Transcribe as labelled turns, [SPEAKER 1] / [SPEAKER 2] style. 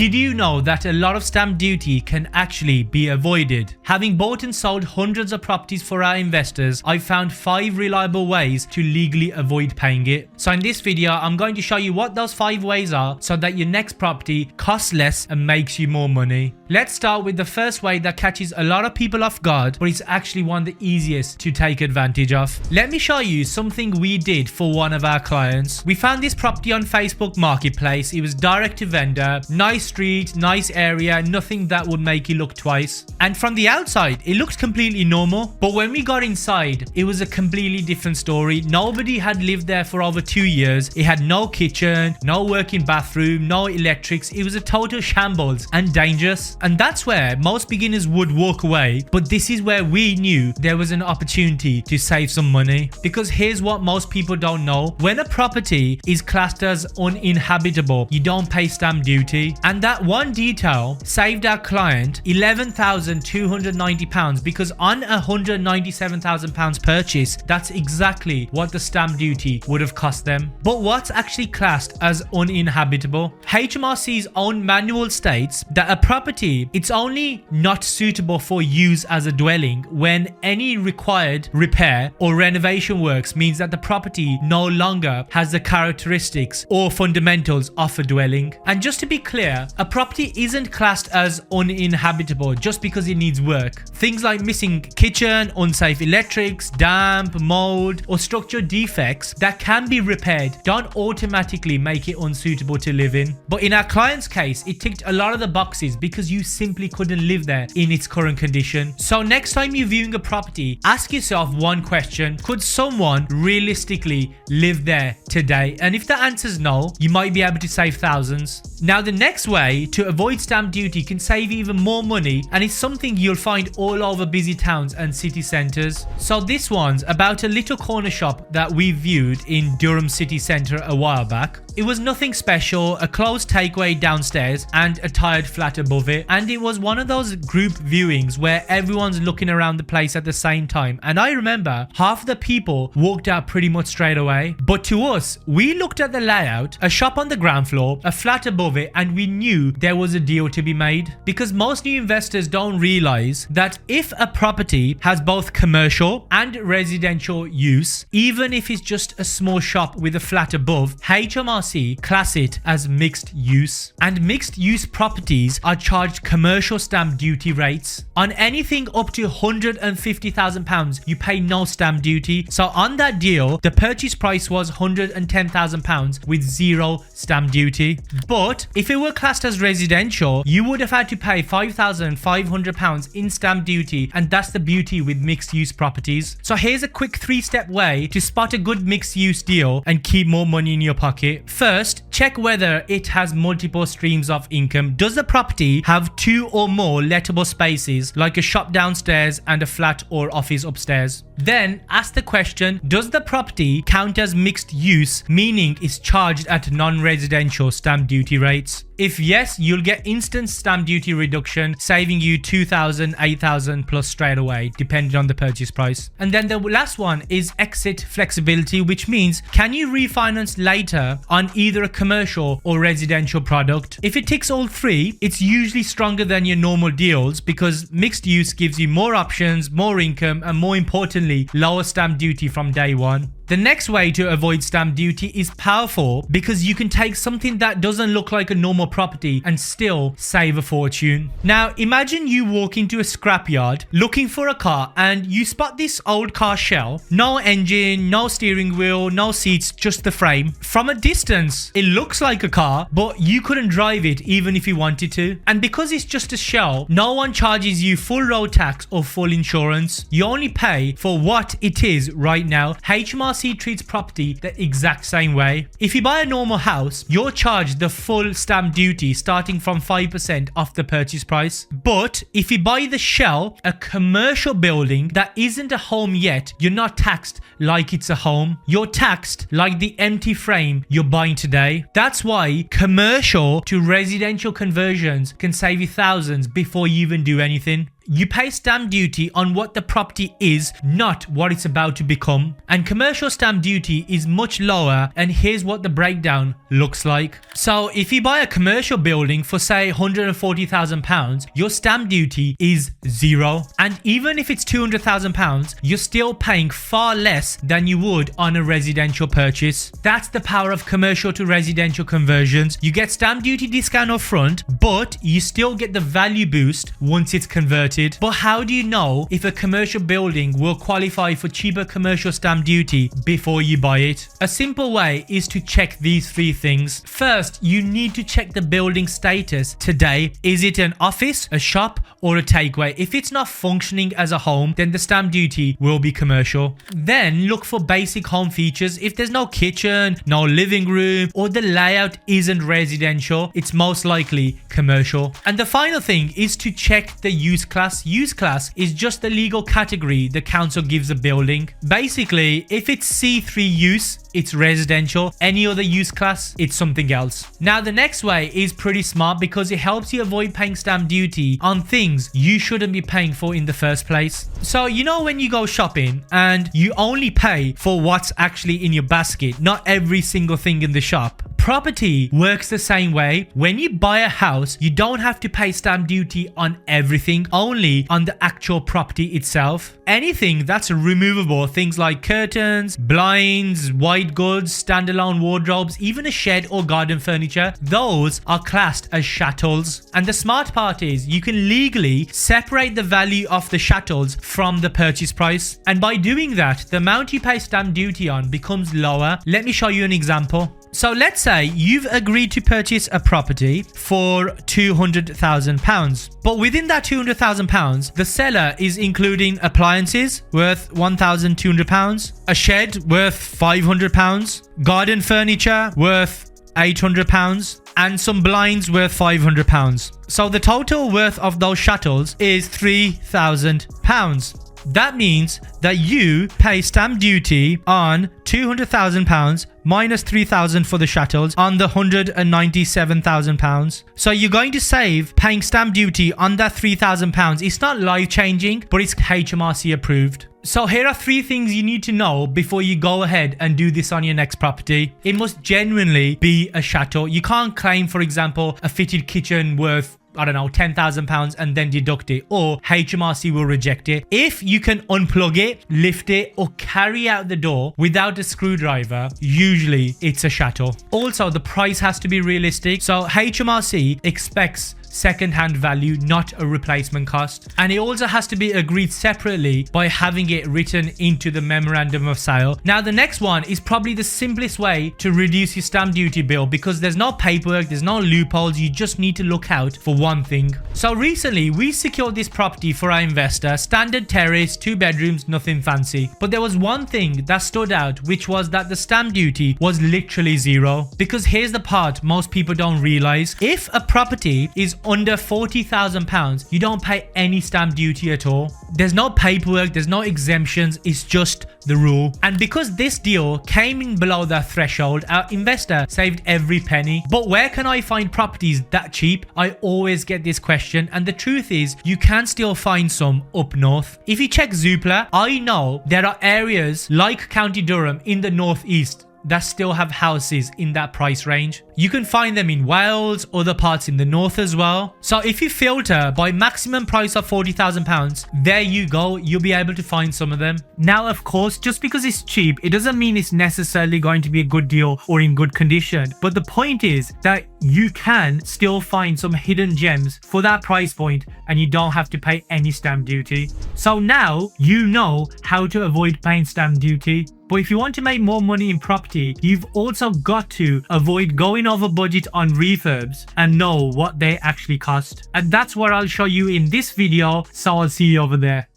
[SPEAKER 1] Did you know that a lot of stamp duty can actually be avoided? Having bought and sold hundreds of properties for our investors, I've found 5 reliable ways to legally avoid paying it. So in this video, I'm going to show you what those 5 ways are so that your next property costs less and makes you more money. Let's start with the first way that catches a lot of people off guard, but it's actually one of the easiest to take advantage of. Let me show you something we did for one of our clients. We found this property on Facebook Marketplace. It was direct to vendor, nice street, nice area, nothing that would make you look twice. And from the outside, it looked completely normal. But when we got inside, it was a completely different story. Nobody had lived there for over 2 years. It had no kitchen, no working bathroom, no electrics. It was a total shambles and dangerous. And that's where most beginners would walk away. But this is where we knew there was an opportunity to save some money. Because here's what most people don't know. When a property is classed as uninhabitable, you don't pay stamp duty. And that one detail saved our client £11,290 because on a £197,000 purchase, that's exactly what the stamp duty would have cost them. But what's actually classed as uninhabitable? HMRC's own manual states that a property, it's only not suitable for use as a dwelling when any required repair or renovation works means that the property no longer has the characteristics or fundamentals of a dwelling. And just to be clear, a property isn't classed as uninhabitable just because it needs work. Things like missing kitchen, unsafe electrics, damp, mold, or structural defects that can be repaired don't automatically make it unsuitable to live in. But in our client's case, it ticked a lot of the boxes because you simply couldn't live there in its current condition. So next time you're viewing a property, ask yourself one question: could someone realistically live there today? And if the answer is no, you might be able to save thousands. Now the next way to avoid stamp duty can save even more money, and it's something you'll find all over busy towns and city centres. So this one's about a little corner shop that we viewed in Durham city centre a while back. It was nothing special, a closed takeaway downstairs and a tired flat above it. And it was one of those group viewings where everyone's looking around the place at the same time. And I remember half the people walked out pretty much straight away. But to us, we looked at the layout, a shop on the ground floor, a flat above it, and we knew there was a deal to be made. Because most new investors don't realize that if a property has both commercial and residential use, even if it's just a small shop with a flat above, HMRC class it as mixed use. And mixed use properties are charged commercial stamp duty rates. On anything up to £150,000, you pay no stamp duty. So on that deal, the purchase price was £110,000 with 0 stamp duty. But if it were classed as residential, you would have had to pay £5,500 in stamp duty, and that's the beauty with mixed use properties. So here's a quick 3-step way to spot a good mixed use deal and keep more money in your pocket. First, check whether it has multiple streams of income. Does the property have 2 or more lettable spaces, like a shop downstairs and a flat or office upstairs? Then ask the question, does the property count as mixed use, meaning it's charged at non-residential stamp duty rates? If yes, you'll get instant stamp duty reduction, saving you $2,000, $8,000 plus straight away, depending on the purchase price. And then the last one is exit flexibility, which means can you refinance later on either a commercial or residential product? If it ticks all 3, it's usually stronger than your normal deals because mixed use gives you more options, more income, and more importantly, lower stamp duty from day one. The next way to avoid stamp duty is powerful because you can take something that doesn't look like a normal property and still save a fortune. Now imagine you walk into a scrapyard looking for a car and you spot this old car shell. No engine, no steering wheel, no seats, just the frame. From a distance, it looks like a car, but you couldn't drive it even if you wanted to. And because it's just a shell, no one charges you full road tax or full insurance. You only pay for what it is right now. HMRC treats property the exact same way. If you buy a normal house, you're charged the full stamp duty starting from 5% off the purchase price. But if you buy the shell, a commercial building that isn't a home yet, you're not taxed like it's a home. You're taxed like the empty frame you're buying today. That's why commercial to residential conversions can save you thousands before you even do anything. you pay stamp duty on what the property is, not what it's about to become. And commercial stamp duty is much lower, and here's what the breakdown looks like. So if you buy a commercial building for say £140,000, your stamp duty is zero. And even if it's £200,000, you're still paying far less than you would on a residential purchase. That's the power of commercial to residential conversions. You get stamp duty discount up front, but you still get the value boost once it's converted. But how do you know if a commercial building will qualify for cheaper commercial stamp duty before you buy it? A simple way is to check these three things. First, you need to check the building status today. Is it an office, a shop, or a takeaway? If it's not functioning as a home, then the stamp duty will be commercial. Then look for basic home features. If there's no kitchen, no living room, or the layout isn't residential, it's most likely commercial. And the final thing is to check the use class. Use class is just the legal category the council gives a building. Basically, if it's C3 use, it's residential. Any other use class, it's something else. Now, the next way is pretty smart because it helps you avoid paying stamp duty on things you shouldn't be paying for in the first place. So, you know, when you go shopping and you only pay for what's actually in your basket, not every single thing in the shop. Property works the same way. When you buy a house, you don't have to pay stamp duty on everything, only on the actual property itself. Anything that's removable, things like curtains, blinds, white goods, standalone wardrobes, even a shed or garden furniture, those are classed as chattels. And the smart part is you can legally separate the value of the chattels from the purchase price. And by doing that, the amount you pay stamp duty on becomes lower. Let me show you an example. So let's say you've agreed to purchase a property for £200,000, but within that £200,000, the seller is including appliances worth £1,200, a shed worth £500, garden furniture worth £800, and some blinds worth £500. So the total worth of those chattels is £3,000. That means that you pay stamp duty on £200,000 minus £3,000 for the chattels on the £197,000. So you're going to save paying stamp duty on that £3,000. It's not life-changing, but it's HMRC approved. So here are three things you need to know before you go ahead and do this on your next property. It must genuinely be a chateau. You can't claim, for example, a fitted kitchen worth £10,000 and then deduct it, or HMRC will reject it. If you can unplug it, lift it, or carry out the door without a screwdriver, usually it's a chateau. Also, the price has to be realistic. So HMRC expects second-hand value, not a replacement cost. And it also has to be agreed separately by having it written into the memorandum of sale. Now, the next one is probably the simplest way to reduce your stamp duty bill because there's no paperwork, there's no loopholes. You just need to look out for one thing. So recently, we secured this property for our investor, standard terrace, 2 bedrooms, nothing fancy. But there was one thing that stood out, which was that the stamp duty was literally zero. Because here's the part most people don't realize. If a property is under £40,000, you don't pay any stamp duty at all. There's no paperwork, there's no exemptions, it's just the rule. And because this deal came in below that threshold, our investor saved every penny. But where can I find properties that cheap? I always get this question, and the truth is you can still find some up north. If you check Zoopla, I know there are areas like County Durham in the northeast that still have houses in that price range. You can find them in Wales, other parts in the north as well. So if you filter by maximum price of £40,000, there you go, you'll be able to find some of them. Now, of course, just because it's cheap, it doesn't mean it's necessarily going to be a good deal or in good condition. But the point is that you can still find some hidden gems for that price point and you don't have to pay any stamp duty. So now you know how to avoid paying stamp duty. But if you want to make more money in property, you've also got to avoid going over budget on refurbs and know what they actually cost. And that's what I'll show you in this video. So I'll see you over there.